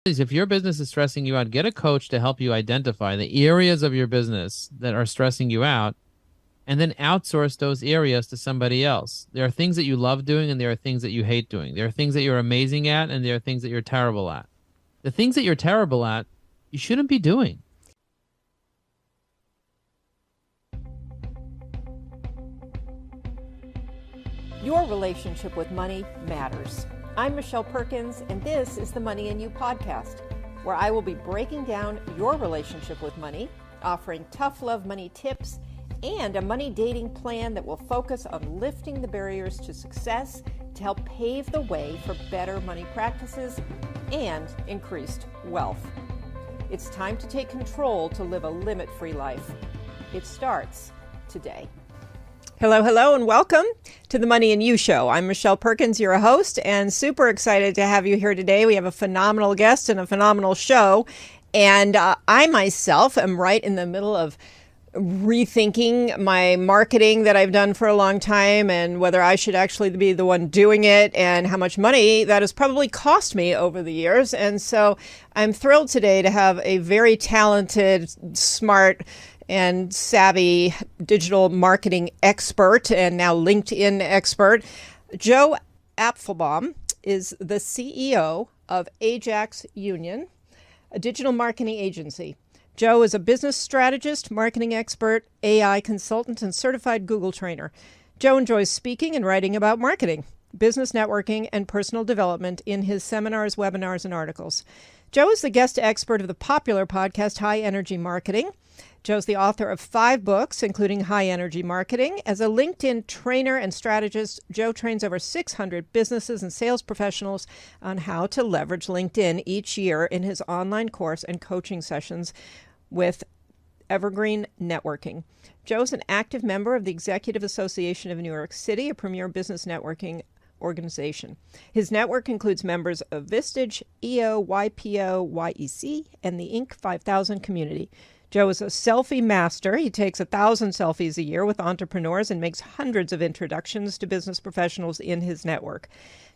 if your business is stressing you out, get a coach to help you identify the areas of your business that are stressing you out, and then outsource those areas to somebody else. There are things that you love doing and there are things that you hate doing. There are things that you're amazing at and there are things that you're terrible at. The things that you're terrible at, you shouldn't be doing. Your relationship with money matters. I'm Michelle Perkins, and this is the Money and You podcast, where I will be breaking down your relationship with money, offering tough love money tips, and a money dating plan that will focus on lifting the barriers to success to help pave the way for better money practices and increased wealth. It's time to take control to live a limit-free life. It starts today. Hello, and welcome to the Money and You Show. I'm Michelle Perkins, your host, and super excited to have you here today. We have a phenomenal guest and a phenomenal show, and I myself am right in the middle of rethinking my marketing that I've done for a long time and whether I should actually be the one doing it and how much money that has probably cost me over the years. And so I'm thrilled today to have a very talented, smart, and savvy digital marketing expert and now LinkedIn expert. Joe Apfebaum is the CEO of Ajax Union, a digital marketing agency. Joe is a business strategist, marketing expert, AI consultant, and certified Google trainer. Joe enjoys speaking and writing about marketing, business networking, and personal development in his seminars, webinars, and articles. Joe is the guest expert of the popular podcast High Energy Marketing. Joe's the author of 5 books, including High Energy Marketing. As a LinkedIn trainer and strategist, Joe trains over 600 businesses and sales professionals on how to leverage LinkedIn each year in his online course and coaching sessions with Evergreen Networking. Joe's an active member of the Executive Association of New York City, a premier business networking organization. His network includes members of Vistage, EO, YPO, YEC, and the Inc. 5000 community. Joe is a selfie master. He takes 1,000 selfies a year with entrepreneurs and makes hundreds of introductions to business professionals in his network.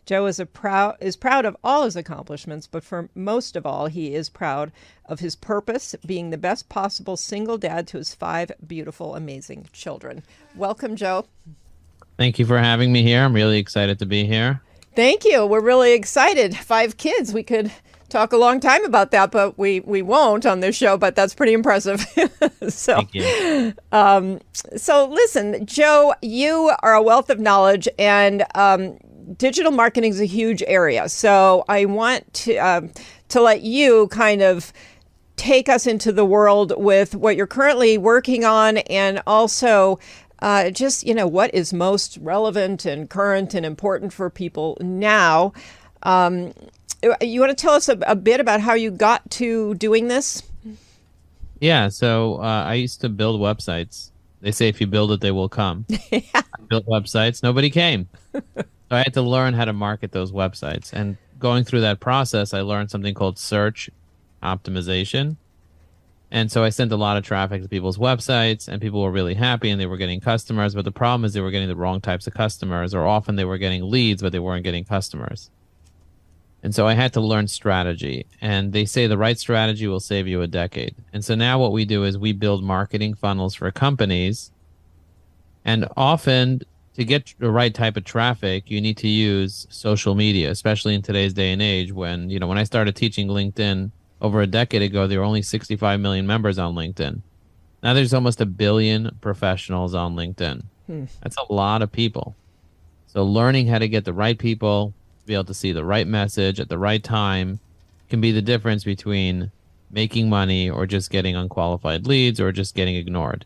Joe is proud of all his accomplishments, but for most of all, he is proud of his purpose, being the best possible single dad to his 5 beautiful, amazing children. Welcome, Joe. Thank you for having me here. I'm really excited to be here. Thank you. We're really excited. 5 kids. We could talk a long time about that, but we won't on this show, but that's pretty impressive. Thank you. So listen, Joe, you are a wealth of knowledge, and digital marketing is a huge area. So I want to let you kind of take us into the world with what you're currently working on, and also just, what is most relevant and current and important for people now. You want to tell us a bit about how you got to doing this? Yeah, so I used to build websites. They say if you build it, they will come. Yeah. I built websites. Nobody came. So I had to learn how to market those websites. And going through that process, I learned something called search optimization. And so I sent a lot of traffic to people's websites, and people were really happy and they were getting customers. But the problem is they were getting the wrong types of customers, or often they were getting leads, but they weren't getting customers. And so I had to learn strategy. And they say the right strategy will save you a decade. And so now what we do is we build marketing funnels for companies. And often to get the right type of traffic, you need to use social media, especially in today's day and age when I started teaching LinkedIn over a decade ago, there were only 65 million members on LinkedIn. Now there's almost 1 billion professionals on LinkedIn. That's a lot of people. So learning how to get the right people, be able to see the right message at the right time can be the difference between making money or just getting unqualified leads or just getting ignored.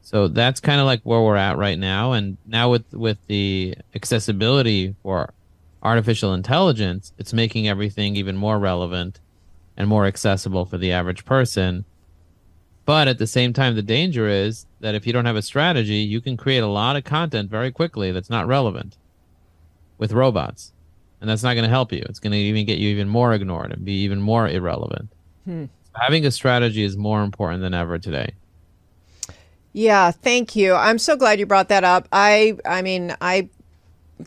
So that's kind of like where we're at right now. And now with the accessibility for artificial intelligence, it's making everything even more relevant and more accessible for the average person. But at the same time, the danger is that if you don't have a strategy, you can create a lot of content very quickly that's not relevant with robots. And that's not going to help you. It's going to even get you even more ignored and be even more irrelevant. So having a strategy is more important than ever today. Yeah, thank you. I'm so glad you brought that up. I mean, I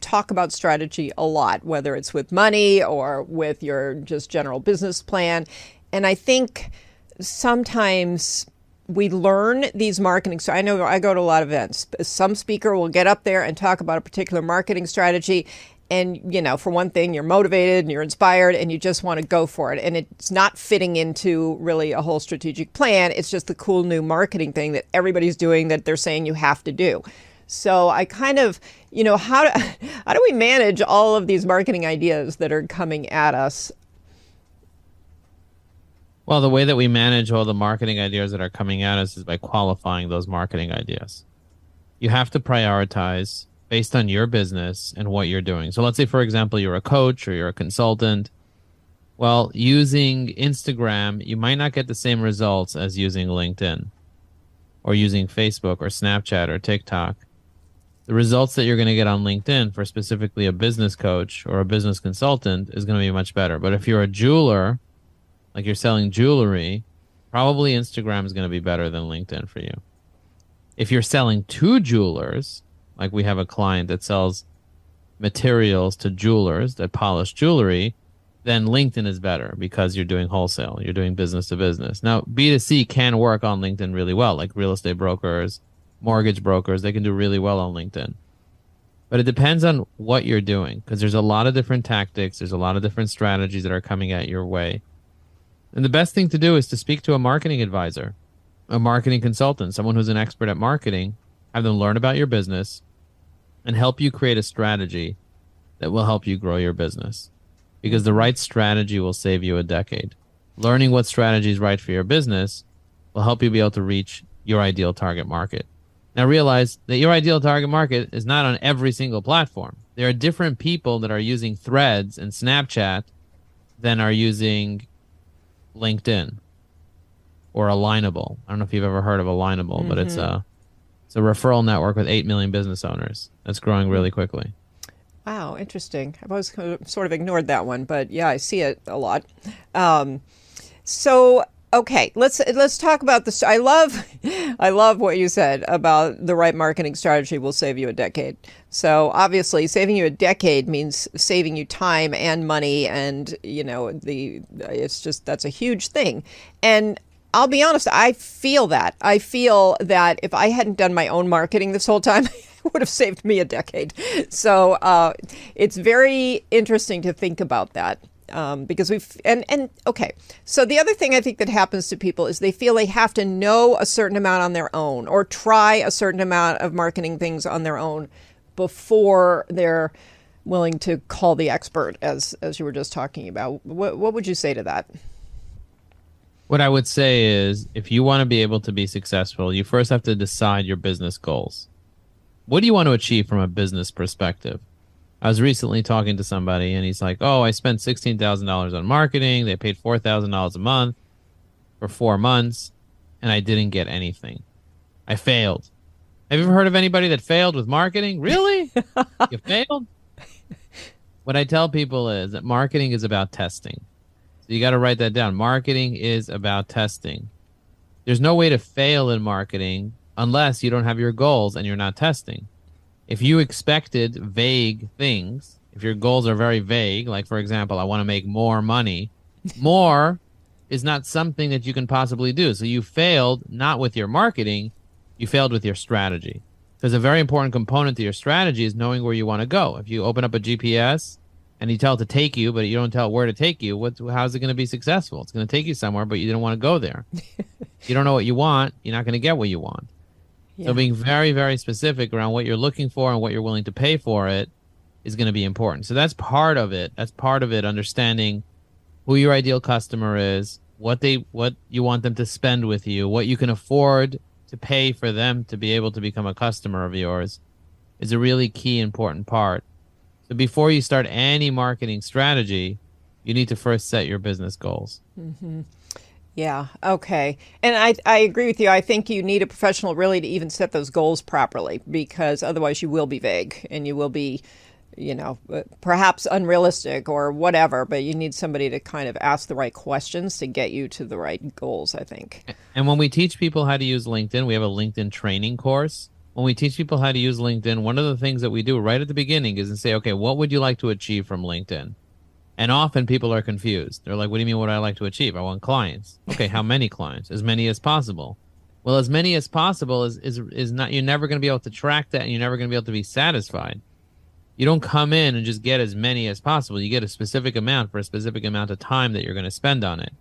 talk about strategy a lot, whether it's with money or with your just general business plan. And I think sometimes we learn these marketing. So I know I go to a lot of events. Some speaker will get up there and talk about a particular marketing strategy. And, for one thing, you're motivated and you're inspired and you just want to go for it. And it's not fitting into really a whole strategic plan. It's just the cool new marketing thing that everybody's doing that they're saying you have to do. So I kind of, how do we manage all of these marketing ideas that are coming at us? Well, the way that we manage all the marketing ideas that are coming at us is by qualifying those marketing ideas. You have to prioritize based on your business and what you're doing. So let's say, for example, you're a coach or you're a consultant. Well, using Instagram, you might not get the same results as using LinkedIn or using Facebook or Snapchat or TikTok. The results that you're going to get on LinkedIn for specifically a business coach or a business consultant is going to be much better. But if you're a jeweler, like you're selling jewelry, probably Instagram is going to be better than LinkedIn for you. If you're selling to jewelers, like we have a client that sells materials to jewelers that polish jewelry, then LinkedIn is better because you're doing wholesale, you're doing business to business. Now, B2C can work on LinkedIn really well, like real estate brokers, mortgage brokers, they can do really well on LinkedIn. But it depends on what you're doing because there's a lot of different tactics, there's a lot of different strategies that are coming at your way. And the best thing to do is to speak to a marketing advisor, a marketing consultant, someone who's an expert at marketing, have them learn about your business and help you create a strategy that will help you grow your business. Because the right strategy will save you a decade. Learning what strategy is right for your business will help you be able to reach your ideal target market. Now realize that your ideal target market is not on every single platform. There are different people that are using Threads and Snapchat than are using LinkedIn or Alignable. I don't know if you've ever heard of Alignable, but it's a referral network with 8 million business owners that's growing really quickly. Wow, interesting. I've always sort of ignored that one, but yeah, I see it a lot. Okay, let's talk about this. I love what you said about the right marketing strategy will save you a decade. So obviously, saving you a decade means saving you time and money, and that's a huge thing. And I'll be honest, I feel that. I feel that if I hadn't done my own marketing this whole time, it would have saved me a decade. So it's very interesting to think about that. Because okay. So the other thing I think that happens to people is they feel they have to know a certain amount on their own or try a certain amount of marketing things on their own before they're willing to call the expert, as you were just talking about. What would you say to that? What I would say is if you want to be able to be successful, you first have to decide your business goals. What do you want to achieve from a business perspective? I was recently talking to somebody and he's like, oh, I spent $16,000 on marketing. They paid $4,000 a month for 4 months and I didn't get anything. I failed. Have you ever heard of anybody that failed with marketing? Really? You failed? What I tell people is that marketing is about testing. So you got to write that down. Marketing is about testing. There's no way to fail in marketing unless you don't have your goals and you're not testing. If you expected vague things, if your goals are very vague, like, for example, I want to make more money, more is not something that you can possibly do. So you failed not with your marketing, you failed with your strategy. Because a very important component to your strategy is knowing where you want to go. If you open up a GPS and you tell it to take you, but you don't tell it where to take you, how's it going to be successful? It's going to take you somewhere, but you don't want to go there. You don't know what you want, you're not going to get what you want. Yeah. So being very, very specific around what you're looking for and what you're willing to pay for it is going to be important. So that's part of it. That's part of it, understanding who your ideal customer is, what you want them to spend with you, what you can afford to pay for them to be able to become a customer of yours is a really key important part. So before you start any marketing strategy, you need to first set your business goals. Mm-hmm. Yeah. Okay. And I agree with you. I think you need a professional really to even set those goals properly, because otherwise you will be vague and you will be, perhaps unrealistic or whatever, but you need somebody to kind of ask the right questions to get you to the right goals, I think. And when we teach people how to use LinkedIn, we have a LinkedIn training course. when we teach people how to use LinkedIn, one of the things that we do right at the beginning is to say, okay, what would you like to achieve from LinkedIn? And often people are confused. They're like, what do you mean, what do I like to achieve? I want clients. Okay, how many clients? As many as possible. Well, as many as possible is not, you're never going to be able to track that, and you're never going to be able to be satisfied. You don't come in and just get as many as possible. You get a specific amount for a specific amount of time that you're going to spend on it.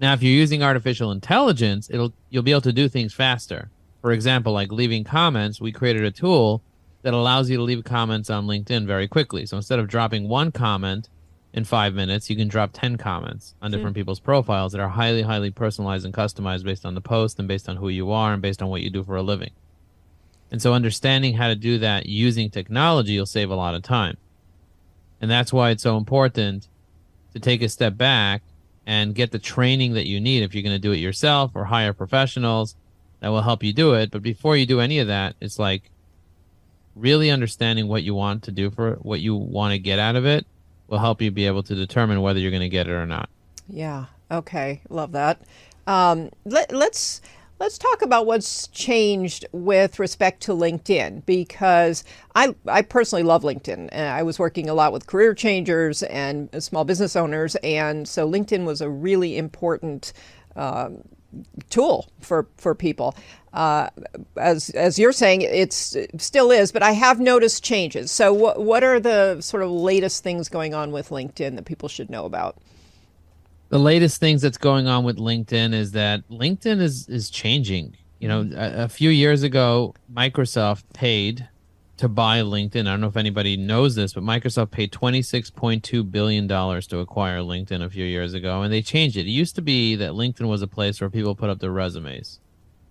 Now, if you're using artificial intelligence, you'll be able to do things faster. For example, like leaving comments, we created a tool that allows you to leave comments on LinkedIn very quickly. So instead of dropping one comment in 5 minutes, you can drop 10 comments on different people's profiles that are highly, highly personalized and customized based on the post and based on who you are and based on what you do for a living. And so understanding how to do that using technology, you'll save a lot of time. And that's why it's so important to take a step back and get the training that you need if you're going to do it yourself, or hire professionals that will help you do it. But before you do any of that, it's like really understanding what you want to do, for what you want to get out of it, will help you be able to determine whether you're going to get it or not. Yeah. Okay. Love that. Let's talk about what's changed with respect to LinkedIn, because I personally love LinkedIn. I was working a lot with career changers and small business owners, and so LinkedIn was a really important tool for people. As you're saying, it still is, but I have noticed changes. So what are the sort of latest things going on with LinkedIn that people should know about? The latest things that's going on with LinkedIn is that LinkedIn is changing. You know, a few years ago, Microsoft paid to buy LinkedIn. I don't know if anybody knows this, but Microsoft paid $26.2 billion to acquire LinkedIn a few years ago, and they changed it. It used to be that LinkedIn was a place where people put up their resumes,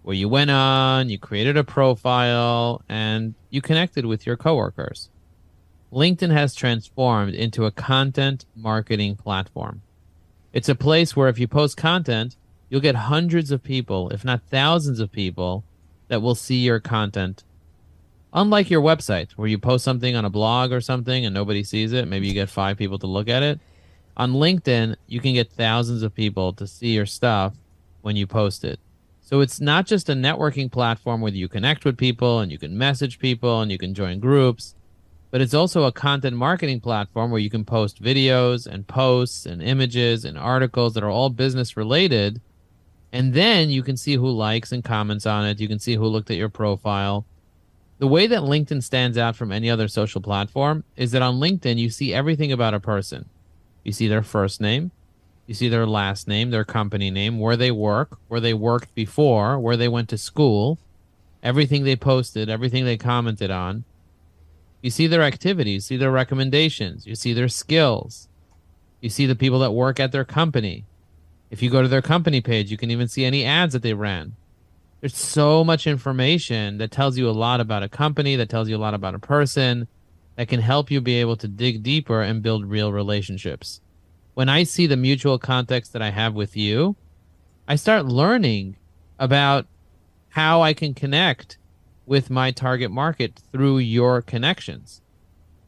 where you went on, you created a profile, and you connected with your coworkers. LinkedIn has transformed into a content marketing platform. It's a place where if you post content, you'll get hundreds of people, if not thousands of people, that will see your content. Unlike your website, where you post something on a blog or something and nobody sees it, maybe you get 5 people to look at it. On LinkedIn, you can get thousands of people to see your stuff when you post it. So it's not just a networking platform where you connect with people and you can message people and you can join groups, but it's also a content marketing platform where you can post videos and posts and images and articles that are all business related. And then you can see who likes and comments on it. You can see who looked at your profile. The way that LinkedIn stands out from any other social platform is that on LinkedIn, you see everything about a person. You see their first name, you see their last name, their company name, where they work, where they worked before, where they went to school, everything they posted, everything they commented on. You see their activities, see their recommendations, you see their skills, you see the people that work at their company. If you go to their company page, you can even see any ads that they ran. There's so much information that tells you a lot about a company, that tells you a lot about a person, that can help you be able to dig deeper and build real relationships. When I see the mutual context that I have with you, I start learning about how I can connect with my target market through your connections.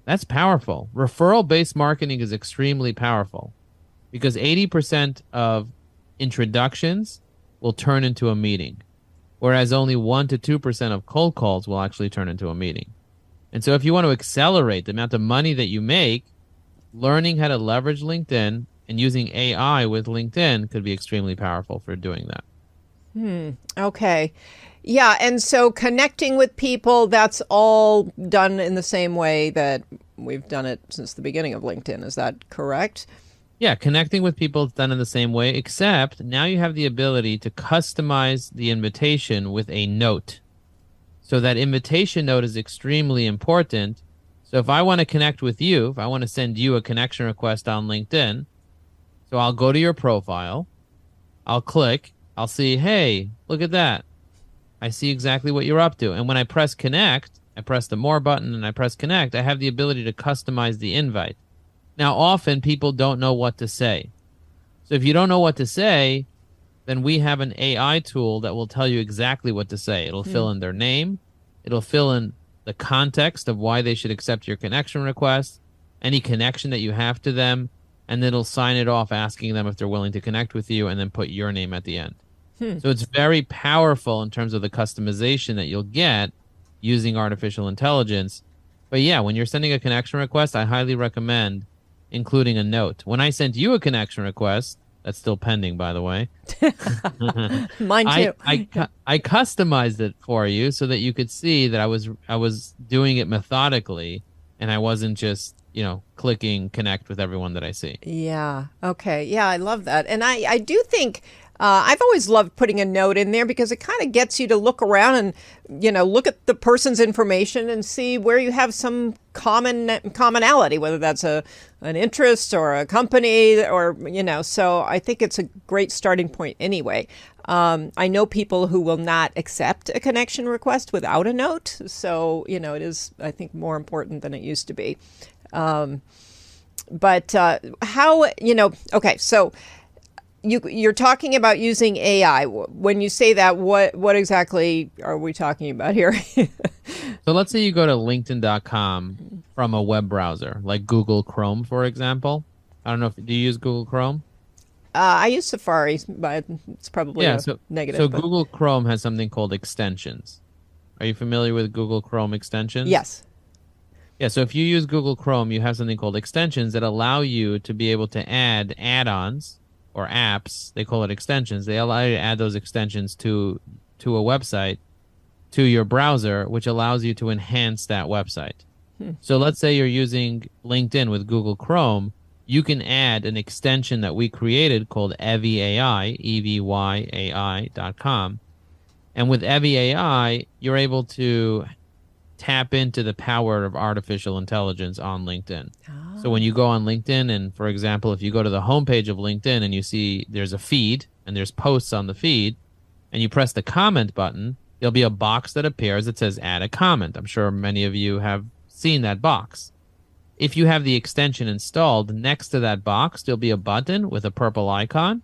That's powerful. Referral-based marketing is extremely powerful because 80% of introductions will turn into a meeting, whereas only 1 to 2% of cold calls will actually turn into a meeting. And so if you want to accelerate the amount of money that you make, learning how to leverage LinkedIn and using AI with LinkedIn could be extremely powerful for doing that. Okay. Yeah. And so connecting with people, that's all done in the same way that we've done it since the beginning of LinkedIn. Is that correct? Yeah, connecting with people is done in the same way, except now you have the ability to customize the invitation with a note. So that invitation note is extremely important. So if I want to connect with you, if I want to send you a connection request on LinkedIn, so I'll go to your profile, I'll click, I'll see, hey, look at that. I see exactly what you're up to. And when I press connect, I press the more button and I press connect, I have the ability to customize the invite. Now, often people don't know what to say. So if you don't know what to say, then we have an AI tool that will tell you exactly what to say. It'll fill in their name. It'll fill in the context of why they should accept your connection request, any connection that you have to them, and then it'll sign it off asking them if they're willing to connect with you and then put your name at the end. So it's very powerful in terms of the customization that you'll get using artificial intelligence. But yeah, when you're sending a connection request, I highly recommend including a note. When I sent you a connection request, that's still pending, by the way. Mine too. I customized it for you so that you could see that I was doing it methodically and I wasn't just, clicking connect with everyone that I see. Yeah. Okay. Yeah, I love that. And I do think I've always loved putting a note in there because it kind of gets you to look around and, look at the person's information and see where you have some commonality, whether that's an interest or a company or, so I think it's a great starting point anyway. I know people who will not accept a connection request without a note. So, it is, I think, more important than it used to be. But how, okay, so you're talking about using AI. When you say that, what exactly are we talking about here? So let's say you go to LinkedIn.com from a web browser, like Google Chrome, for example. I don't know do you use Google Chrome? I use Safari, but it's probably negative. So Google Chrome has something called extensions. Are you familiar with Google Chrome extensions? Yes. Yeah, so if you use Google Chrome, you have something called extensions that allow you to be able to add add-ons or apps. They call it extensions. They allow you to add those extensions to a website, to your browser, which allows you to enhance that website. So let's say you're using LinkedIn with Google Chrome. You can add an extension that we created called EvyAI, EVYAI.com. And with EvyAI, you're able to tap into the power of artificial intelligence on LinkedIn. Oh. So when you go on LinkedIn and, for example, if you go to the homepage of LinkedIn and you see there's a feed and there's posts on the feed and you press the comment button, there'll be a box that appears that says add a comment. I'm sure many of you have seen that box. If you have the extension installed, next to that box, there'll be a button with a purple icon.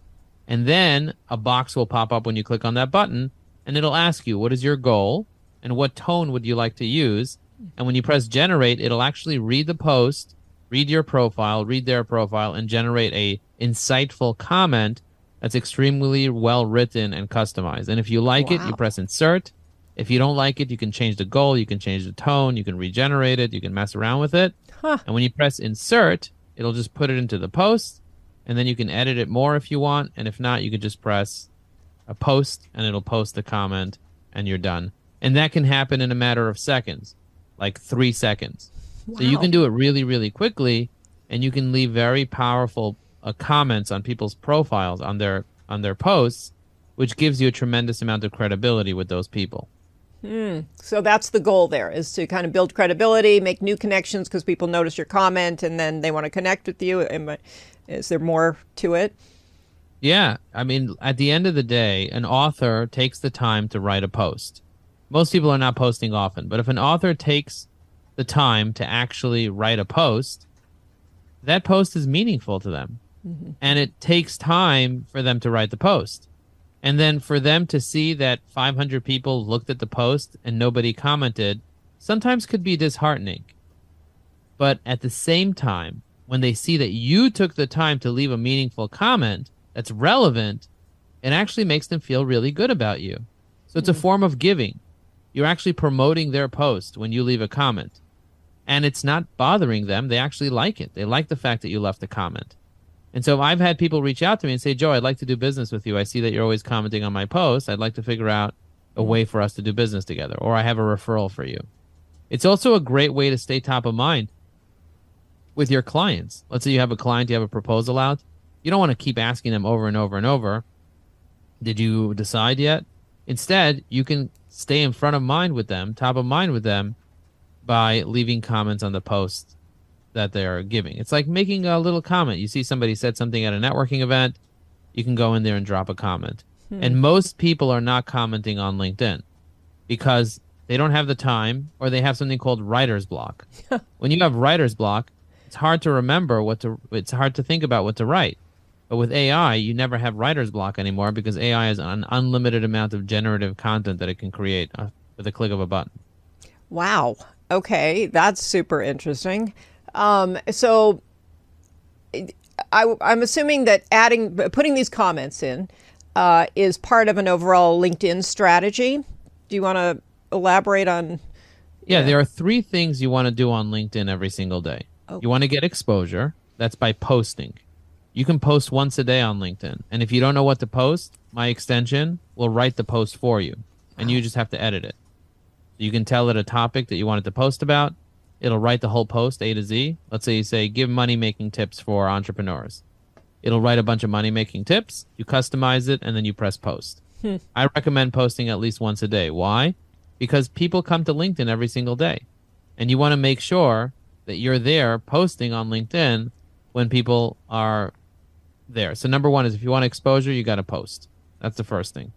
And then a box will pop up when you click on that button and it'll ask you, what is your goal? And what tone would you like to use? And when you press generate, it'll actually read the post, read your profile, read their profile, and generate a insightful comment that's extremely well written and customized. And if you like it, you press insert. If you don't like it, you can change the goal, you can change the tone, you can regenerate it, you can mess around with it. And when you press insert, it'll just put it into the post, and then you can edit it more if you want. And if not, you can just press a post, and it'll post the comment, and you're done. And that can happen in a matter of seconds, like 3 seconds. Wow. So you can do it really, really quickly, and you can leave very powerful comments on people's profiles, on their posts, which gives you a tremendous amount of credibility with those people. So that's the goal there, is to kind of build credibility, make new connections because people notice your comment, and then they want to connect with you. Is there more to it? Yeah. I mean, at the end of the day, an author takes the time to write a post. Most people are not posting often, but if an author takes the time to actually write a post, that post is meaningful to them. Mm-hmm. And it takes time for them to write the post. And then for them to see that 500 people looked at the post and nobody commented, sometimes could be disheartening. But at the same time, when they see that you took the time to leave a meaningful comment that's relevant, it actually makes them feel really good about you. So it's a form of giving. You're actually promoting their post when you leave a comment. And it's not bothering them. They actually like it. They like the fact that you left a comment. And so I've had people reach out to me and say, Joe, I'd like to do business with you. I see that you're always commenting on my posts. I'd like to figure out a way for us to do business together. Or I have a referral for you. It's also a great way to stay top of mind with your clients. Let's say you have a client, you have a proposal out. You don't want to keep asking them over and over and over, did you decide yet? Instead, you can stay in front of mind with them, top of mind with them, by leaving comments on the post that they're giving. It's like making a little comment. You see somebody said something at a networking event, you can go in there and drop a comment. And most people are not commenting on LinkedIn because they don't have the time, or they have something called writer's block. When you have writer's block, it's hard to remember it's hard to think about what to write. But with AI, you never have writer's block anymore because AI has an unlimited amount of generative content that it can create with a click of a button. Wow. Okay, that's super interesting. So I'm assuming that putting these comments in is part of an overall LinkedIn strategy. Do you want to elaborate on Yeah, there are three things you want to do on LinkedIn every single day. Oh. You want to get exposure. That's by posting. You can post once a day on LinkedIn. And if you don't know what to post, my extension will write the post for you. And you just have to edit it. You can tell it a topic that you want it to post about. It'll write the whole post, A to Z. Let's say you say, give money-making tips for entrepreneurs. It'll write a bunch of money-making tips. You customize it, and then you press post. I recommend posting at least once a day. Why? Because people come to LinkedIn every single day. And you want to make sure that you're there posting on LinkedIn when people are there. So number one is if you want exposure, you got to post. That's the first thing.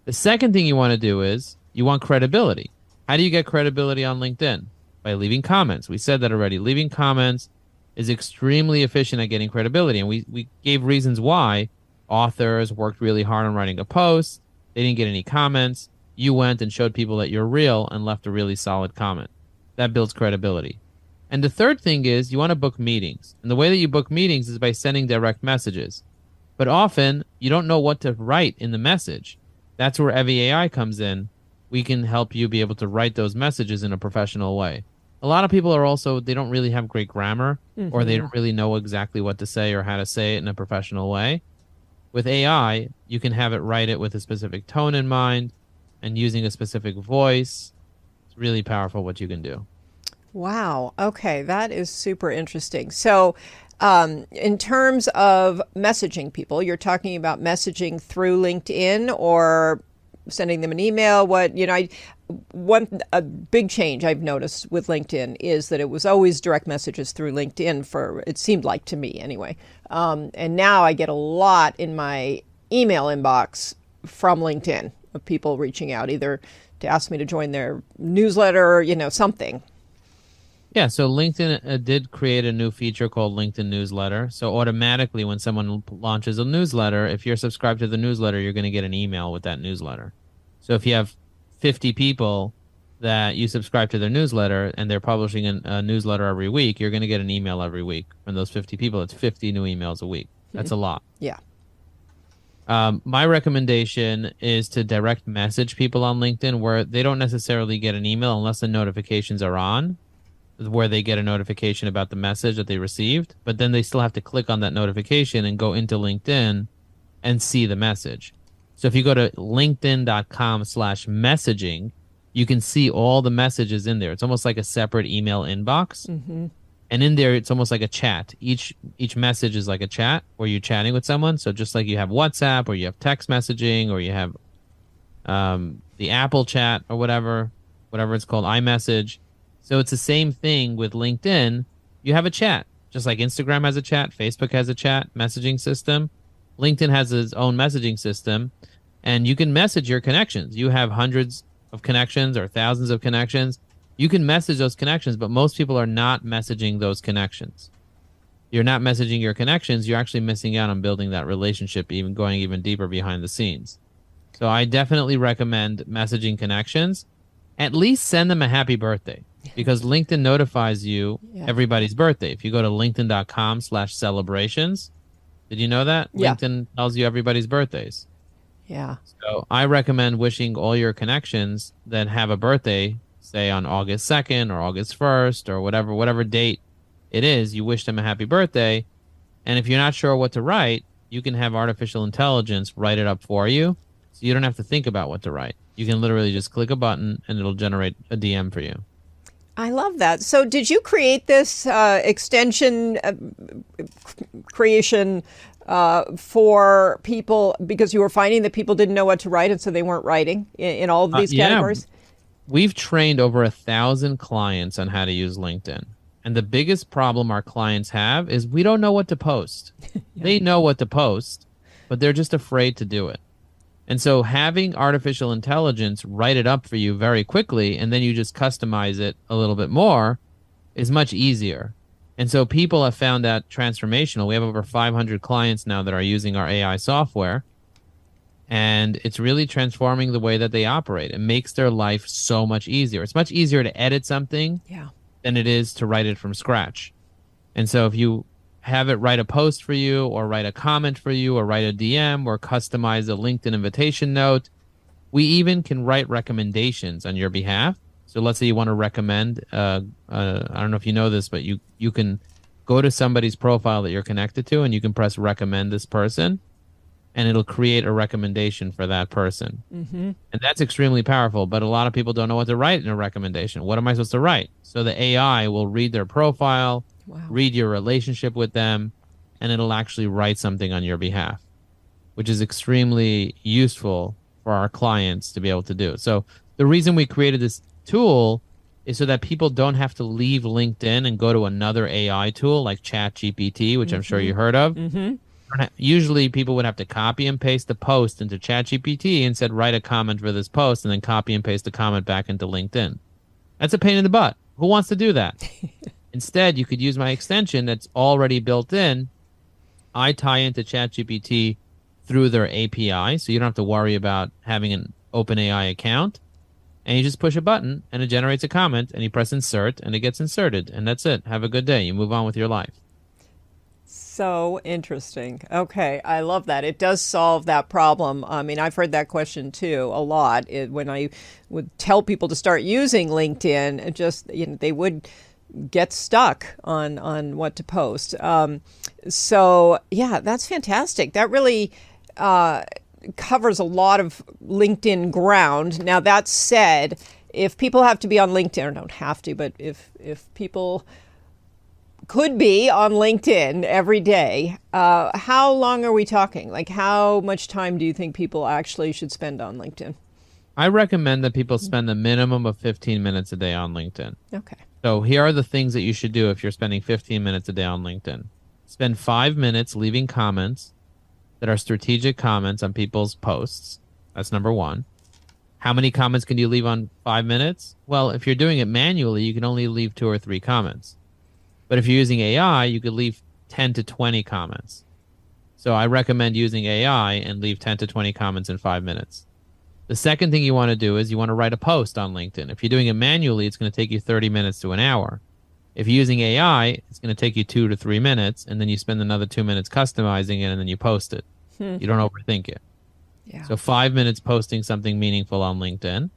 The second thing you want to do is you want credibility. How do you get credibility on LinkedIn? By leaving comments. We said that already. Leaving comments is extremely efficient at getting credibility. And we gave reasons why. Authors worked really hard on writing a post. They didn't get any comments. You went and showed people that you're real and left a really solid comment. That builds credibility. And the third thing is you want to book meetings. And the way that you book meetings is by sending direct messages. But often you don't know what to write in the message. That's where Evie AI comes in. We can help you be able to write those messages in a professional way. A lot of people are also, they don't really have great grammar or they don't really know exactly what to say or how to say it in a professional way. With AI, you can have it write it with a specific tone in mind and using a specific voice. It's really powerful what you can do. Wow. Okay, that is super interesting. So, in terms of messaging people, you're talking about messaging through LinkedIn or sending them an email. A big change I've noticed with LinkedIn is that it was always direct messages through LinkedIn it seemed like to me anyway. And now I get a lot in my email inbox from LinkedIn of people reaching out either to ask me to join their newsletter, something. Yeah, so LinkedIn did create a new feature called LinkedIn Newsletter. So automatically when someone launches a newsletter, if you're subscribed to the newsletter, you're going to get an email with that newsletter. So if you have 50 people that you subscribe to their newsletter and they're publishing a newsletter every week, you're going to get an email every week from those 50 people. It's 50 new emails a week. That's a lot. Yeah. My recommendation is to direct message people on LinkedIn where they don't necessarily get an email unless the notifications are on, where they get a notification about the message that they received, but then they still have to click on that notification and go into LinkedIn and see the message. So if you go to linkedin.com/messaging, you can see all the messages in there. It's almost like a separate email inbox. And in there, it's almost like a chat. Each message is like a chat where you're chatting with someone. So just like you have WhatsApp or you have text messaging or you have the Apple chat or whatever it's called, iMessage. So it's the same thing with LinkedIn. You have a chat, just like Instagram has a chat, Facebook has a chat messaging system. LinkedIn has its own messaging system, and you can message your connections. You have hundreds of connections or thousands of connections. You can message those connections, but most people are not messaging those connections. You're not messaging your connections. You're actually missing out on building that relationship, even going even deeper behind the scenes. So I definitely recommend messaging connections. At least send them a happy birthday. Because LinkedIn notifies you everybody's birthday. If you go to linkedin.com/celebrations, did you know that? Yeah. LinkedIn tells you everybody's birthdays. Yeah. So I recommend wishing all your connections that have a birthday, say on August 2nd or August 1st or whatever date it is, you wish them a happy birthday. And if you're not sure what to write, you can have artificial intelligence write it up for you. So you don't have to think about what to write. You can literally just click a button and it'll generate a DM for you. I love that. So did you create this extension creation for people because you were finding that people didn't know what to write and so they weren't writing in all of these categories? We've trained over 1,000 clients on how to use LinkedIn. And the biggest problem our clients have is we don't know what to post. They know what to post, but they're just afraid to do it. And so having artificial intelligence write it up for you very quickly, and then you just customize it a little bit more, is much easier. And so people have found that transformational. We have over 500 clients now that are using our AI software, and it's really transforming the way that they operate. It makes their life so much easier. It's much easier to edit something than it is to write it from scratch. And so if you have it write a post for you or write a comment for you or write a DM or customize a LinkedIn invitation note, we even can write recommendations on your behalf. So So let's say you want to recommend, I don't know if you know this, but you can go to somebody's profile that you're connected to and you can press recommend this person and it'll create a recommendation for that person. And that's extremely powerful, but a lot of people don't know what to write in a recommendation. What am I supposed to write? So the AI will read their profile, read your relationship with them, and it'll actually write something on your behalf, which is extremely useful for our clients to be able to do. So the reason we created this tool is so that people don't have to leave LinkedIn and go to another AI tool like ChatGPT, which I'm sure you heard of. Usually people would have to copy and paste the post into ChatGPT and said, write a comment for this post, and then copy and paste the comment back into LinkedIn. That's a pain in the butt. Who wants to do that? Instead, you could use my extension that's already built in. I tie into ChatGPT through their API, so you don't have to worry about having an OpenAI account. And you just push a button, and it generates a comment, and you press insert, and it gets inserted. And that's it. Have a good day. You move on with your life. So interesting. Okay, I love that. It does solve that problem. I mean, I've heard that question too a lot. When I would tell people to start using LinkedIn, it just they would get stuck on what to post. So yeah, that's fantastic. That really covers a lot of LinkedIn ground. Now that said, if people have to be on LinkedIn, or don't have to, but if people could be on LinkedIn every day, how long are we talking? Like, how much time do you think people actually should spend on LinkedIn? I recommend that people spend a minimum of 15 minutes a day on LinkedIn. Okay. So here are the things that you should do if you're spending 15 minutes a day on LinkedIn. Spend 5 minutes leaving comments that are strategic comments on people's posts. That's number one. How many comments can you leave on 5 minutes? Well, if you're doing it manually, you can only leave 2 or 3 comments. But if you're using AI, you could leave 10 to 20 comments. So I recommend using AI and leave 10 to 20 comments in 5 minutes. The second thing you want to do is you want to write a post on LinkedIn. If you're doing it manually, it's going to take you 30 minutes to an hour. If you're using AI, it's going to take you 2 to 3 minutes, and then you spend another 2 minutes customizing it, and then you post it. You don't overthink it. Yeah. So 5 minutes posting something meaningful on LinkedIn,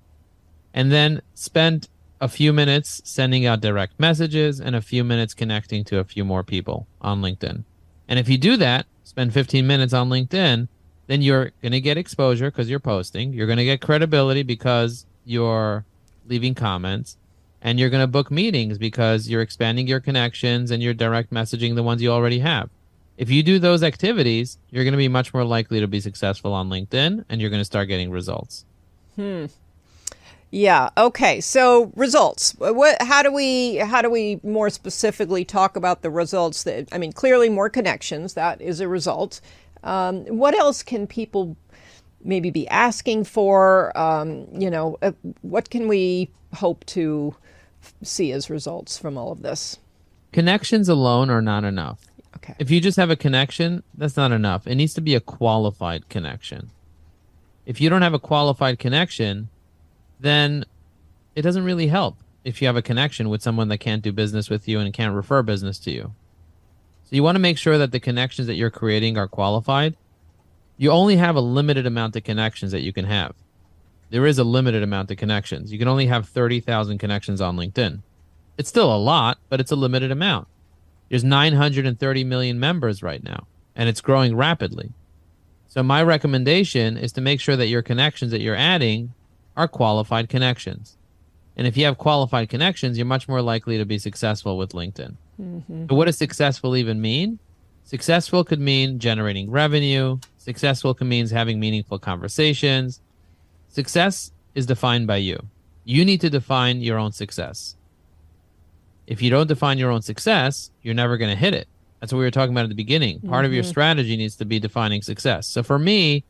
and then spend a few minutes sending out direct messages and a few minutes connecting to a few more people on LinkedIn. And if you do that, spend 15 minutes on LinkedIn, then you're going to get exposure because you're posting. You're going to get credibility because you're leaving comments. And you're going to book meetings because you're expanding your connections and you're direct messaging the ones you already have. If you do those activities, you're going to be much more likely to be successful on LinkedIn, and you're going to start getting results. Yeah. Okay. So results. How do we more specifically talk about the results? I mean, clearly more connections. That is a result. What else can people maybe be asking for? What can we hope to see as results from all of this? Connections alone are not enough. Okay. If you just have a connection, that's not enough. It needs to be a qualified connection. If you don't have a qualified connection, then it doesn't really help if you have a connection with someone that can't do business with you and can't refer business to you. So you want to make sure that the connections that you're creating are qualified. You only have a limited amount of connections that you can have. There is a limited amount of connections. You can only have 30,000 connections on LinkedIn. It's still a lot, but it's a limited amount. There's 930 million members right now, and it's growing rapidly. So my recommendation is to make sure that your connections that you're adding are qualified connections. And if you have qualified connections, you're much more likely to be successful with LinkedIn. So what does successful even mean? Successful could mean generating revenue. Successful could mean having meaningful conversations. Success is defined by you. You need to define your own success. If you don't define your own success, you're never going to hit it. That's what we were talking about at the beginning. Part of your strategy needs to be defining success. So for me,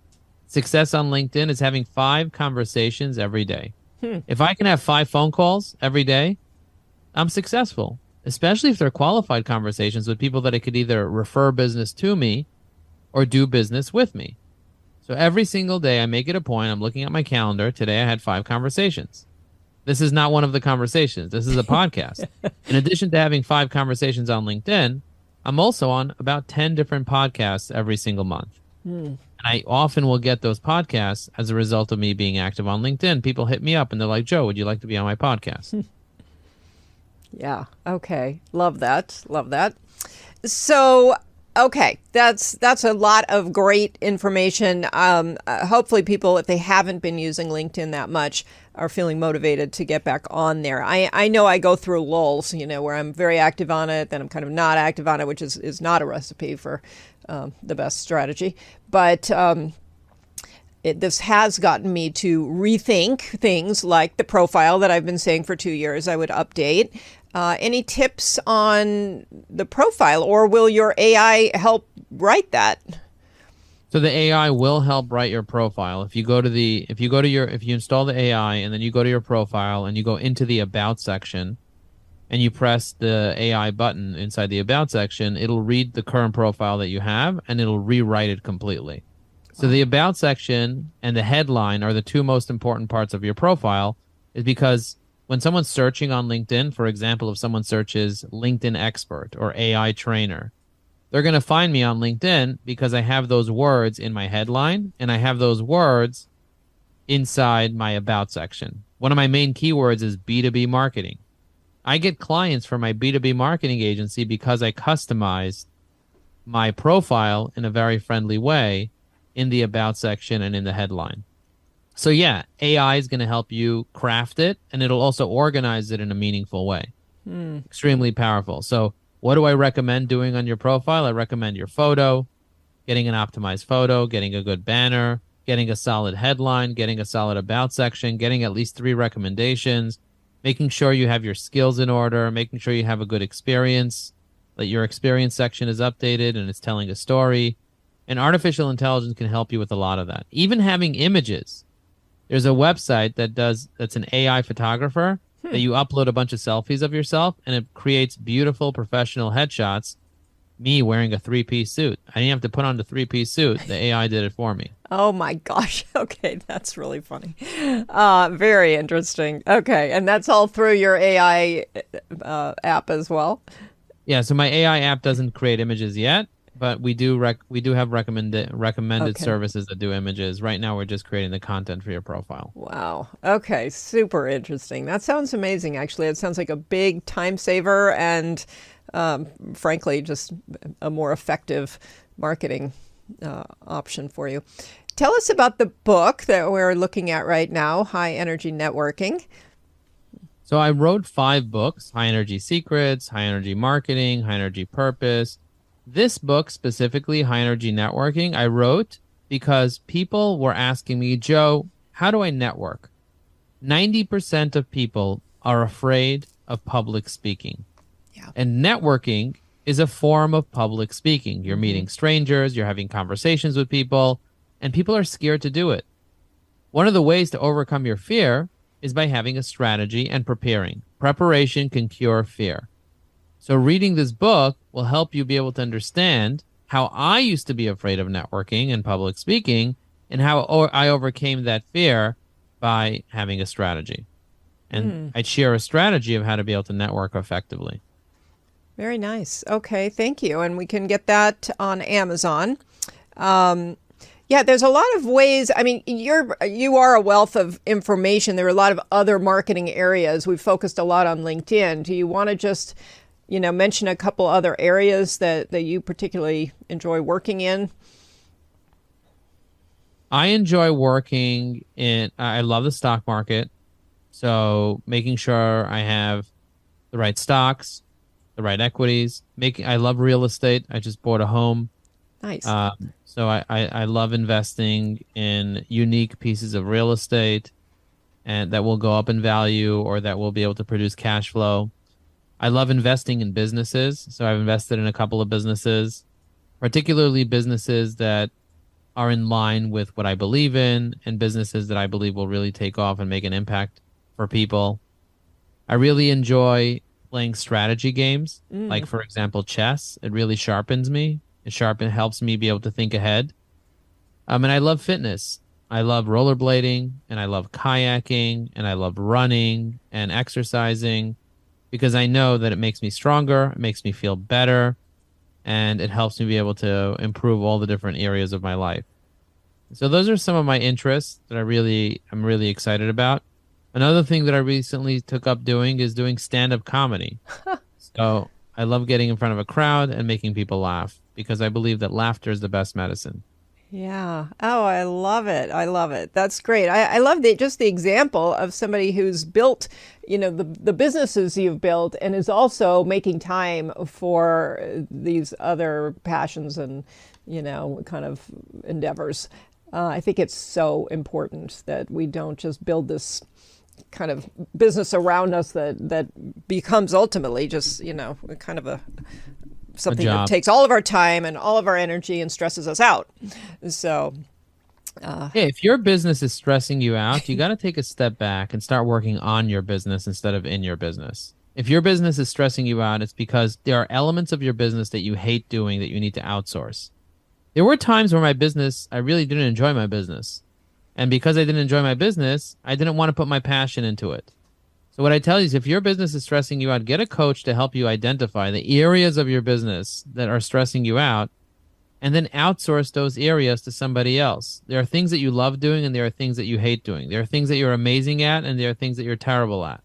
success on LinkedIn is having 5 conversations every day. If I can have 5 phone calls every day, I'm successful, especially if they're qualified conversations with people that I could either refer business to me or do business with me. So every single day I make it a point, I'm looking at my calendar. Today I had 5 conversations. This is not one of the conversations. This is a podcast. In addition to having 5 conversations on LinkedIn, I'm also on about 10 different podcasts every single month. And I often will get those podcasts as a result of me being active on LinkedIn. People hit me up and they're like, Joe, would you like to be on my podcast? Yeah. Okay. Love that. Love that. So, okay, that's a lot of great information. Hopefully, people, if they haven't been using LinkedIn that much, are feeling motivated to get back on there. I know I go through lulls, where I'm very active on it, then I'm kind of not active on it, which is not a recipe for the best strategy. But this has gotten me to rethink things like the profile that I've been saying for 2 years I would update. Any tips on the profile, or will your AI help write that? So the AI will help write your profile. If you install the AI and then you go to your profile and you go into the about section and you press the AI button inside the about section, it'll read the current profile that you have and it'll rewrite it completely. So the about section and the headline are the two most important parts of your profile, is because when someone's searching on LinkedIn, for example, if someone searches LinkedIn expert or AI trainer, they're going to find me on LinkedIn because I have those words in my headline and I have those words inside my about section. One of my main keywords is B2B marketing. I get clients for my B2B marketing agency because I customized my profile in a very friendly way in the about section and in the headline. So yeah, AI is going to help you craft it, and it'll also organize it in a meaningful way. Extremely powerful. So what do I recommend doing on your profile? I recommend your photo, getting an optimized photo, getting a good banner, getting a solid headline, getting a solid about section, getting at least 3 recommendations, making sure you have your skills in order, making sure you have a good experience, that your experience section is updated and it's telling a story. And artificial intelligence can help you with a lot of that. Even having images. There's a website that's an AI photographer that you upload a bunch of selfies of yourself and it creates beautiful professional headshots. Me wearing a 3-piece suit. I didn't have to put on the 3-piece suit. The AI did it for me. Oh my gosh. Okay, that's really funny. Very interesting. Okay, and that's all through your AI app as well? Yeah, so my AI app doesn't create images yet, but we do have recommended services that do images. Right now, we're just creating the content for your profile. Wow. Okay. Super interesting. That sounds amazing. Actually, it sounds like a big time saver and, frankly, just a more effective marketing option for you. Tell us about the book that we're looking at right now, High Energy Networking. So I wrote 5 books: High Energy Secrets, High Energy Marketing, High Energy Purpose. This book specifically, High Energy Networking, I wrote because people were asking me, Joe, how do I network? 90% of people are afraid of public speaking. Yeah. And networking is a form of public speaking. You're meeting strangers, you're having conversations with people, and people are scared to do it. One of the ways to overcome your fear is by having a strategy and preparing. Preparation can cure fear. So reading this book will help you be able to understand how I used to be afraid of networking and public speaking and how I overcame that fear by having a strategy. And I'd share a strategy of how to be able to network effectively. Very nice. Okay, thank you. And we can get that on Amazon. Yeah, there's a lot of ways. I mean, you are a wealth of information. There are a lot of other marketing areas. We've focused a lot on LinkedIn. Do you want to just mention a couple other areas that you particularly enjoy working in? I enjoy working I love the stock market. So making sure I have the right stocks, the right equities. I love real estate. I just bought a home. Nice. So I love investing in unique pieces of real estate and that will go up in value or that will be able to produce cash flow. I love investing in businesses. So I've invested in a couple of businesses, particularly businesses that are in line with what I believe in and businesses that I believe will really take off and make an impact for people. I really enjoy playing strategy games, like, for example, chess. It really sharpens me. It helps me be able to think ahead. And I love fitness. I love rollerblading and I love kayaking and I love running and exercising because I know that it makes me stronger, it makes me feel better, and it helps me be able to improve all the different areas of my life. So those are some of my interests that I'm really excited about. Another thing that I recently took up doing is doing stand-up comedy. So I love getting in front of a crowd and making people laugh because I believe that laughter is the best medicine. Yeah. Oh, I love it. I love it. That's great. I love just the example of somebody who's built, the businesses you've built and is also making time for these other passions and, kind of endeavors. I think it's so important that we don't just build this kind of business around us that becomes ultimately just, kind of A something that job. takes all of our time and all of our energy and stresses us out. So, Hey, if your business is stressing you out, you got to take a step back and start working on your business instead of in your business. If your business is stressing you out, it's because there are elements of your business that you hate doing that you need to outsource. There were times where I really didn't enjoy my business. And because I didn't enjoy my business, I didn't want to put my passion into it. So what I tell you is if your business is stressing you out, get a coach to help you identify the areas of your business that are stressing you out and then outsource those areas to somebody else. There are things that you love doing and there are things that you hate doing. There are things that you're amazing at and there are things that you're terrible at.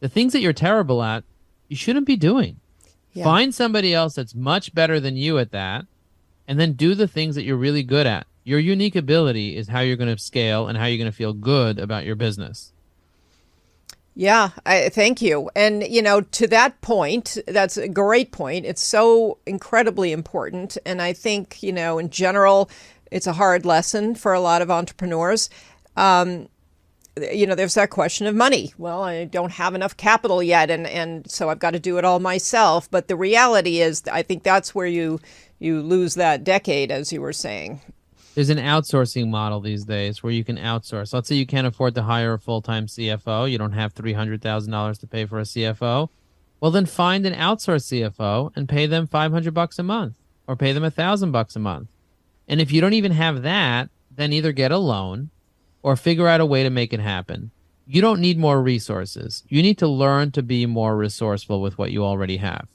The things that you're terrible at, you shouldn't be doing. yeah. Find somebody else that's much better than you at that and then do the things that you're really good at. Your unique ability is how you're going to scale and how you're going to feel good about your business. Yeah, I thank you. And, to that point, that's a great point. It's so incredibly important. And I think, in general, it's a hard lesson for a lot of entrepreneurs. There's that question of money. Well, I don't have enough capital yet, and so I've got to do it all myself. But the reality is, I think that's where you lose that decade, as you were saying. There's an outsourcing model these days where you can outsource. Let's say you can't afford to hire a full-time CFO. You don't have $300,000 to pay for a CFO. Well, then find an outsourced CFO and pay them $500 a month or pay them $1,000 a month. And if you don't even have that, then either get a loan or figure out a way to make it happen. You don't need more resources. You need to learn to be more resourceful with what you already have.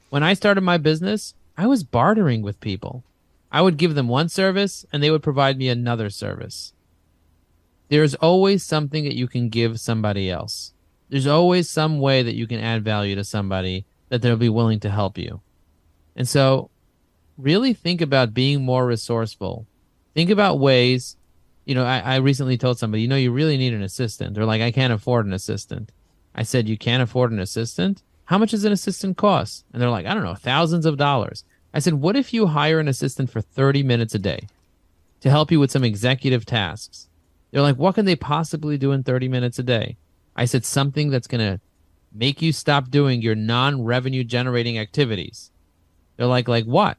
When I started my business, I was bartering with people. I would give them one service and they would provide me another service. There's always something that you can give somebody else. There's always some way that you can add value to somebody that they'll be willing to help you. And so really think about being more resourceful. Think about ways, I recently told somebody, you really need an assistant. They're like, I can't afford an assistant. I said, you can't afford an assistant? How much does an assistant cost? And they're like, I don't know, thousands of dollars. I said, what if you hire an assistant for 30 minutes a day to help you with some executive tasks? They're like, what can they possibly do in 30 minutes a day? I said, something that's going to make you stop doing your non-revenue generating activities. They're like what?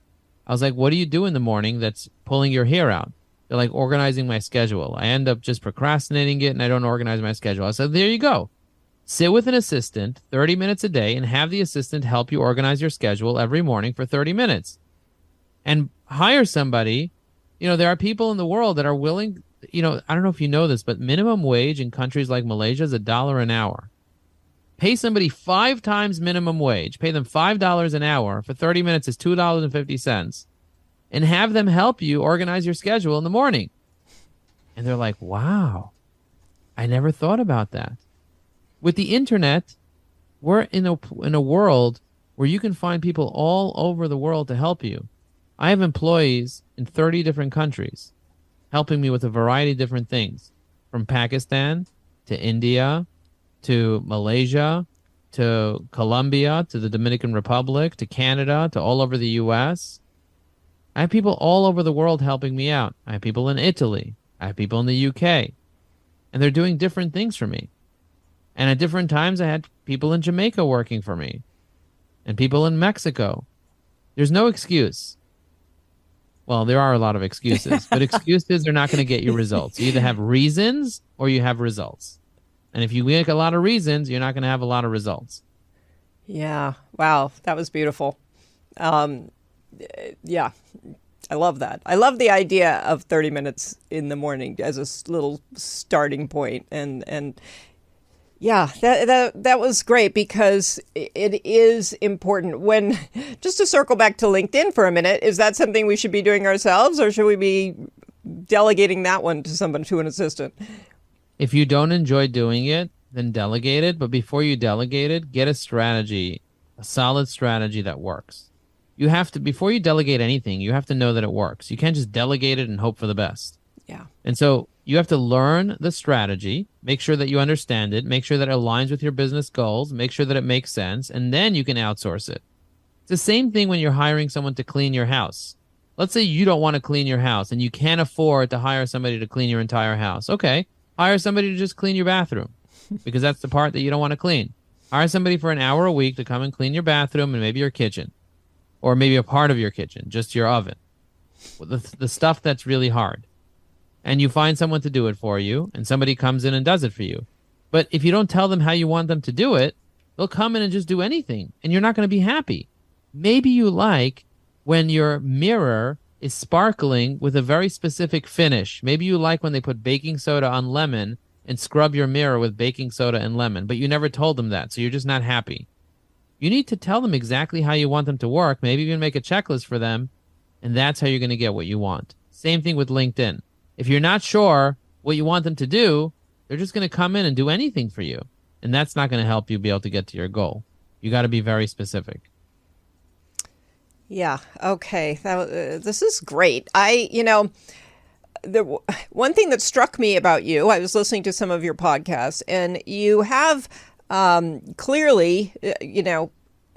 I was like, what do you do in the morning that's pulling your hair out? They're like, organizing my schedule. I end up just procrastinating it and I don't organize my schedule. I said, there you go. Sit with an assistant 30 minutes a day and have the assistant help you organize your schedule every morning for 30 minutes. And hire somebody. There are people in the world that are willing, I don't know if you know this, but minimum wage in countries like Malaysia is $1 an hour. Pay somebody 5 times minimum wage, pay them $5 an hour for 30 minutes is $2.50, and have them help you organize your schedule in the morning. And they're like, wow, I never thought about that. With the internet, we're in a world where you can find people all over the world to help you. I have employees in 30 different countries helping me with a variety of different things, from Pakistan to India to Malaysia to Colombia to the Dominican Republic to Canada to all over the US. I have people all over the world helping me out. I have people in Italy. I have people in the UK. And they're doing different things for me. And at different times, I had people in Jamaica working for me and people in Mexico. There's no excuse. Well, there are a lot of excuses, but excuses are not going to get you results. You either have reasons or you have results. And if you make a lot of reasons, you're not going to have a lot of results. Yeah. Wow. That was beautiful. Yeah. I love that. I love the idea of 30 minutes in the morning as a little starting point. And yeah, that was great because it is important when, just to circle back to LinkedIn for a minute, is that something we should be doing ourselves or should we be delegating that one to someone, to an assistant. If you don't enjoy doing it, then delegate it. But before you delegate it, get a strategy, a solid strategy that works. You have to, before you delegate anything, you have to know that it works. You can't just delegate it and hope for the best. Yeah. And so you have to learn the strategy, make sure that you understand it, make sure that it aligns with your business goals, make sure that it makes sense, and then you can outsource it. It's the same thing when you're hiring someone to clean your house. Let's say you don't want to clean your house and you can't afford to hire somebody to clean your entire house. Okay, hire somebody to just clean your bathroom because that's the part that you don't want to clean. Hire somebody for an hour a week to come and clean your bathroom and maybe your kitchen, or maybe a part of your kitchen, just your oven, the stuff that's really hard. And you find someone to do it for you, and somebody comes in and does it for you. But if you don't tell them how you want them to do it, they'll come in and just do anything, and you're not going to be happy. Maybe you like when your mirror is sparkling with a very specific finish. Maybe you like when they put baking soda on lemon and scrub your mirror with baking soda and lemon, but you never told them that, so you're just not happy. You need to tell them exactly how you want them to work, maybe even make a checklist for them, and that's how you're going to get what you want. Same thing with LinkedIn. If you're not sure what you want them to do, they're just going to come in and do anything for you, and that's not going to help you be able to get to your goal. You got to be very specific. Yeah. Okay. This is great. The one thing that struck me about you, I was listening to some of your podcasts, and you have clearly,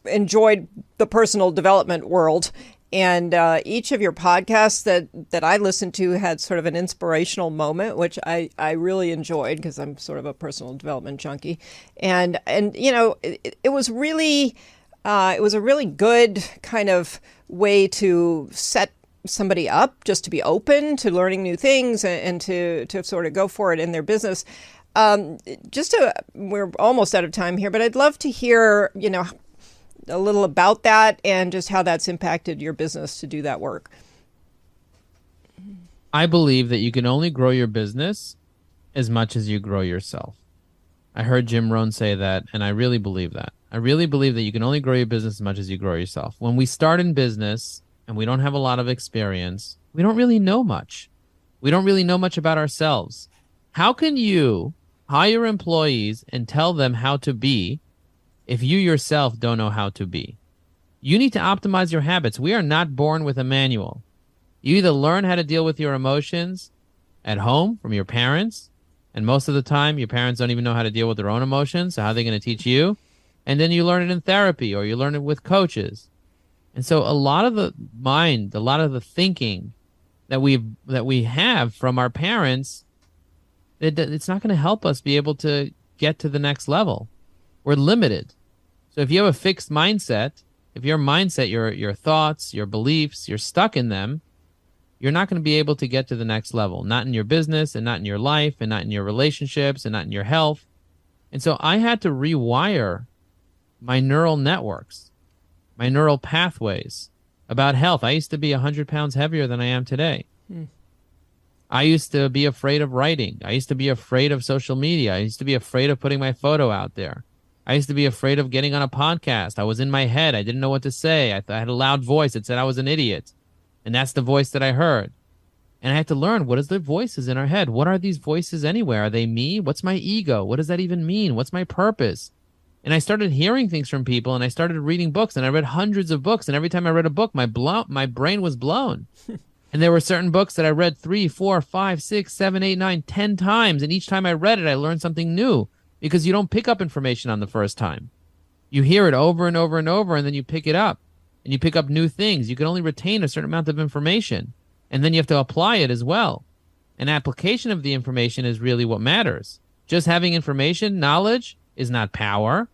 enjoyed the personal development world. And each of your podcasts that I listened to had sort of an inspirational moment, which I really enjoyed because I'm sort of a personal development junkie. And it was really it was a really good kind of way to set somebody up, just to be open to learning new things and to sort of go for it in their business. We're almost out of time here, but I'd love to hear, a little about that and just how that's impacted your business to do that work. I believe that you can only grow your business as much as you grow yourself. I heard Jim Rohn say that, and I really believe that. I really believe that you can only grow your business as much as you grow yourself. When we start in business and we don't have a lot of experience, we don't really know much. We don't really know much about ourselves. How can you hire employees and tell them how to be if you yourself don't know how to be? You need to optimize your habits. We are not born with a manual. You either learn how to deal with your emotions at home from your parents, and most of the time your parents don't even know how to deal with their own emotions, so how are they going to teach you? And then you learn it in therapy, or you learn it with coaches. And so a lot of the mind, a lot of the thinking that we have from our parents, it's not going to help us be able to get to the next level. We're limited. So if you have a fixed mindset, if your mindset, your thoughts, your beliefs, you're stuck in them, you're not going to be able to get to the next level, not in your business and not in your life and not in your relationships and not in your health. And so I had to rewire my neural networks, my neural pathways about health. I used to be 100 pounds heavier than I am today. I used to be afraid of writing. I used to be afraid of social media. I used to be afraid of putting my photo out there. I used to be afraid of getting on a podcast. I was in my head. I didn't know what to say. I had a loud voice that said I was an idiot. And that's the voice that I heard. And I had to learn, what is the voices in our head? What are these voices anyway? Are they me? What's my ego? What does that even mean? What's my purpose? And I started hearing things from people, and I started reading books, and I read hundreds of books. And every time I read a book, my brain was blown. And there were certain books that I read 3, 4, 5, 6, 7, 8, 9, 10 times. And each time I read it, I learned something new, because you don't pick up information on the first time. You hear it over and over and over, and then you pick it up, and you pick up new things. You can only retain a certain amount of information, and then you have to apply it as well. An application of the information is really what matters. Just having information, knowledge, is not power.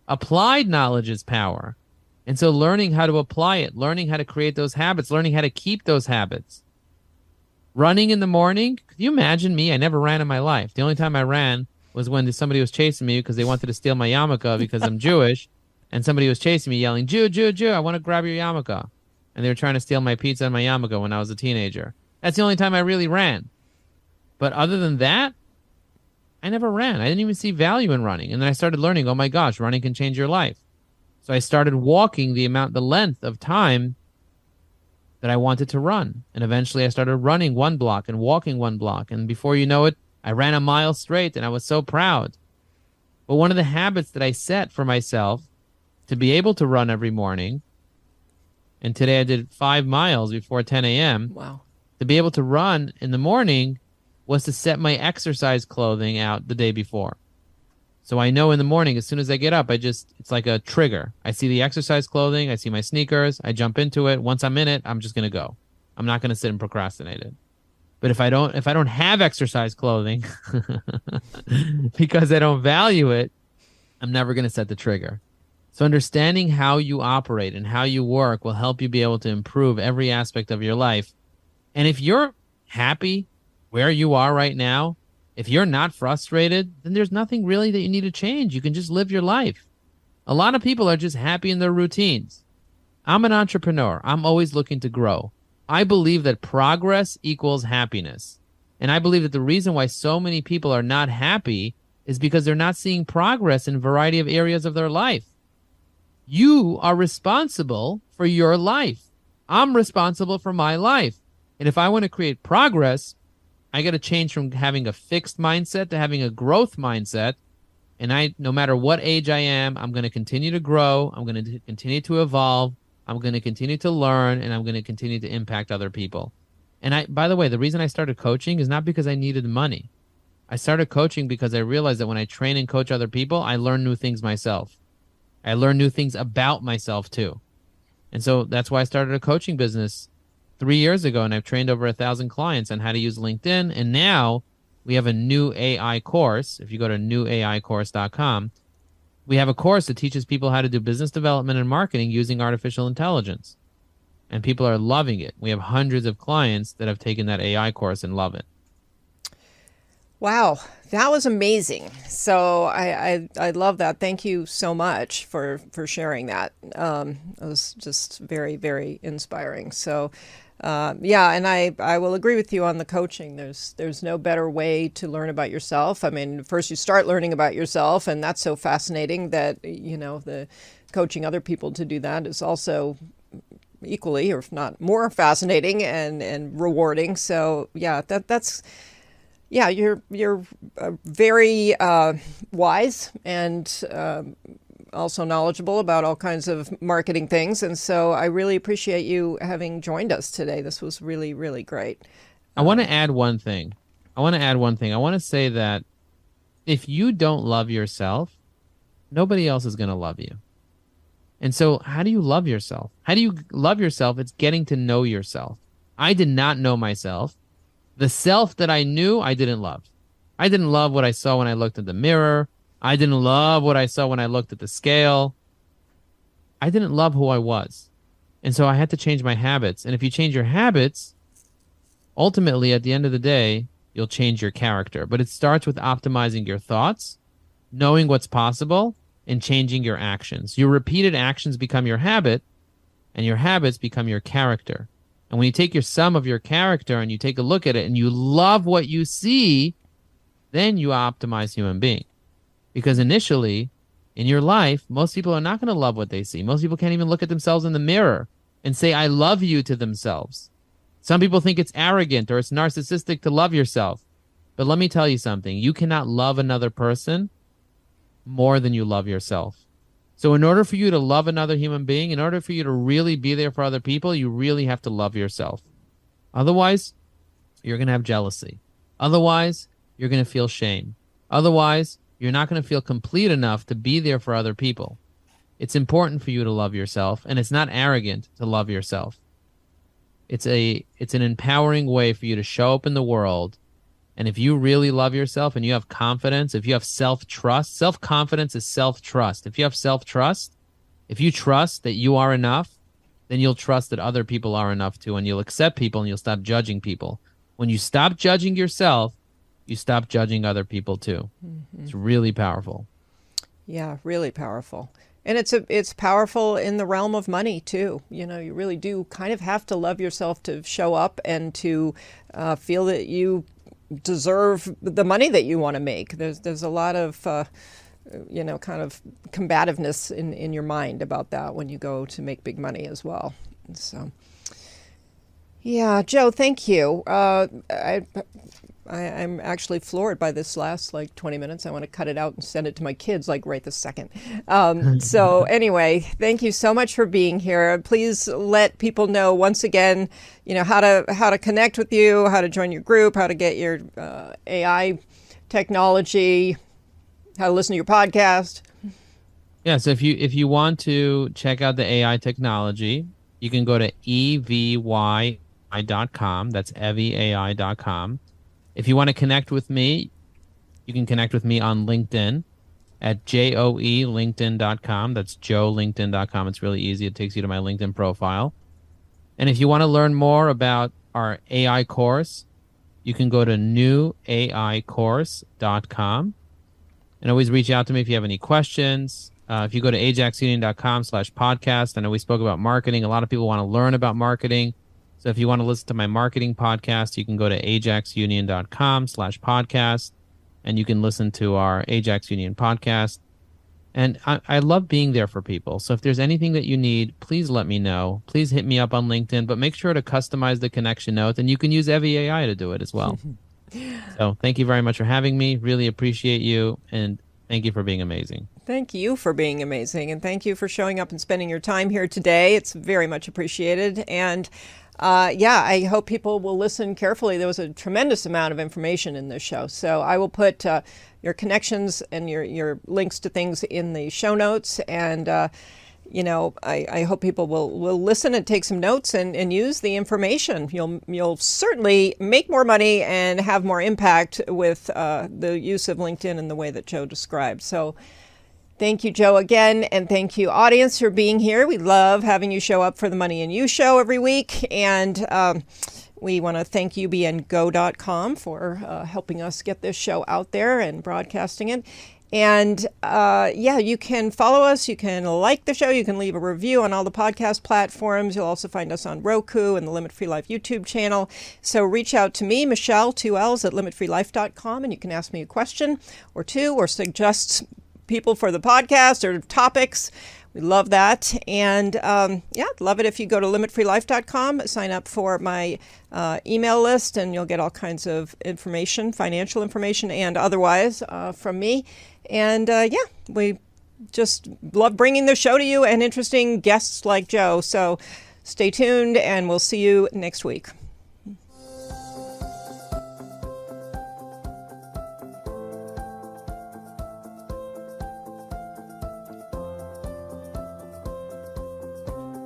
Applied knowledge is power. And so learning how to apply it, learning how to create those habits, learning how to keep those habits. Running in the morning, could you imagine me? I never ran in my life. The only time I ran was when somebody was chasing me because they wanted to steal my yarmulke because I'm Jewish, and somebody was chasing me yelling, Jew, Jew, Jew, I want to grab your yarmulke. And they were trying to steal my pizza and my yarmulke when I was a teenager. That's the only time I really ran. But other than that, I never ran. I didn't even see value in running. And then I started learning, oh my gosh, running can change your life. So I started walking the length of time that I wanted to run. And eventually I started running 1 block and walking 1 block. And before you know it, I ran a mile straight and I was so proud. But one of the habits that I set for myself to be able to run every morning, and today I did 5 miles before 10 a.m. Wow. To be able to run in the morning was to set my exercise clothing out the day before. So I know in the morning, as soon as I get up, it's like a trigger. I see the exercise clothing, I see my sneakers, I jump into it. Once I'm in it, I'm just going to go. I'm not going to sit and procrastinate it. But if I don't have exercise clothing because I don't value it, I'm never going to set the trigger. So understanding how you operate and how you work will help you be able to improve every aspect of your life. And if you're happy where you are right now, if you're not frustrated, then there's nothing really that you need to change. You can just live your life. A lot of people are just happy in their routines. I'm an entrepreneur. I'm always looking to grow. I believe that progress equals happiness. And I believe that the reason why so many people are not happy is because they're not seeing progress in a variety of areas of their life. You are responsible for your life. I'm responsible for my life. And if I want to create progress, I got to change from having a fixed mindset to having a growth mindset. And no matter what age I am, I'm going to continue to grow. I'm going to continue to evolve. I'm going to continue to learn, and I'm going to continue to impact other people. And by the way, the reason I started coaching is not because I needed money. I started coaching because I realized that when I train and coach other people, I learn new things myself. I learn new things about myself too. And so that's why I started a coaching business 3 years ago, and I've trained over 1,000 clients on how to use LinkedIn. And now we have a new AI course. If you go to newaicourse.com, we have a course that teaches people how to do business development and marketing using artificial intelligence. And people are loving it. We have hundreds of clients that have taken that AI course and love it. Wow, that was amazing. So I love that. Thank you so much for sharing that. It was just very, very inspiring. So yeah, and I will agree with you on the coaching. There's no better way to learn about yourself. I mean, first you start learning about yourself, and that's so fascinating that, the coaching other people to do that is also equally, or if not more fascinating and rewarding. So yeah, that's yeah, you're very wise and also knowledgeable about all kinds of marketing things. And so I really appreciate you having joined us today. This was really, really great. I want to add one thing. I want to say that if you don't love yourself, nobody else is going to love you. And so how do you love yourself? How do you love yourself? It's getting to know yourself. I did not know myself. The self that I knew, I didn't love. I didn't love what I saw when I looked at the mirror. I didn't love what I saw when I looked at the scale. I didn't love who I was. And so I had to change my habits. And if you change your habits, ultimately, at the end of the day, you'll change your character. But it starts with optimizing your thoughts, knowing what's possible, and changing your actions. Your repeated actions become your habit, and your habits become your character. And when you take your sum of your character and you take a look at it and you love what you see, then you optimize human being. Because initially, in your life, most people are not going to love what they see. Most people can't even look at themselves in the mirror and say, I love you to themselves. Some people think it's arrogant or it's narcissistic to love yourself. But let me tell you something. You cannot love another person more than you love yourself. So in order for you to love another human being, in order for you to really be there for other people, you really have to love yourself. Otherwise, you're going to have jealousy. Otherwise, you're going to feel shame. Otherwise, you're not going to feel complete enough to be there for other people. It's important for you to love yourself, and it's not arrogant to love yourself. It's an empowering way for you to show up in the world. And if you really love yourself and you have confidence, if you have self-trust, self-confidence is self-trust. If you have self-trust, if you trust that you are enough, then you'll trust that other people are enough too, and you'll accept people and you'll stop judging people. When you stop judging yourself, you stop judging other people too. Mm-hmm. It's really powerful. Yeah, really powerful. And it's powerful in the realm of money too. You really do kind of have to love yourself to show up and to feel that you deserve the money that you want to make. There's a lot of kind of combativeness in your mind about that when you go to make big money as well. So Yeah, Joe, thank you. I'm actually floored by this last 20 minutes. I want to cut it out and send it to my kids right this second. So anyway, thank you so much for being here. Please let people know once again, how to connect with you, how to join your group, how to get your AI technology, how to listen to your podcast. Yeah, so if you want to check out the AI technology, you can go to evyi.com. That's evai.com. If you want to connect with me, you can connect with me on LinkedIn at joelinkedin.com. That's joelinkedin.com. It's really easy. It takes you to my LinkedIn profile. And if you want to learn more about our AI course, you can go to newaicourse.com. And always reach out to me if you have any questions. If you go to ajaxunion.com/podcast, I know we spoke about marketing. A lot of people want to learn about marketing. So if you want to listen to my marketing podcast, you can go to ajaxunion.com/podcast, and you can listen to our Ajax Union podcast. And I love being there for people. So if there's anything that you need, please let me know. Please hit me up on LinkedIn, but make sure to customize the connection note, and you can use Evie AI to do it as well. So thank you very much for having me. Really appreciate you, and thank you for being amazing. Thank you for being amazing, and thank you for showing up and spending your time here today. It's very much appreciated. And I hope people will listen carefully. There was a tremendous amount of information in this show. So I will put your connections and your links to things in the show notes. And, I hope people will listen and take some notes and use the information. You'll certainly make more money and have more impact with the use of LinkedIn in the way that Joe described. So thank you, Joe, again, and thank you, audience, for being here. We love having you show up for the Money and You show every week, and we want to thank ubngo.com for helping us get this show out there and broadcasting it. And you can follow us, you can like the show, you can leave a review on all the podcast platforms. You'll also find us on Roku and the Limit Free Life YouTube channel. So reach out to me, Michelle, 2 L's, at limitfreelife.com, and you can ask me a question or two or suggest people for the podcast or topics. We love that. And love it if you go to limitfreelife.com, sign up for my email list, and you'll get all kinds of information, financial information and otherwise from me. And we just love bringing the show to you and interesting guests like Joe. So stay tuned, and we'll see you next week.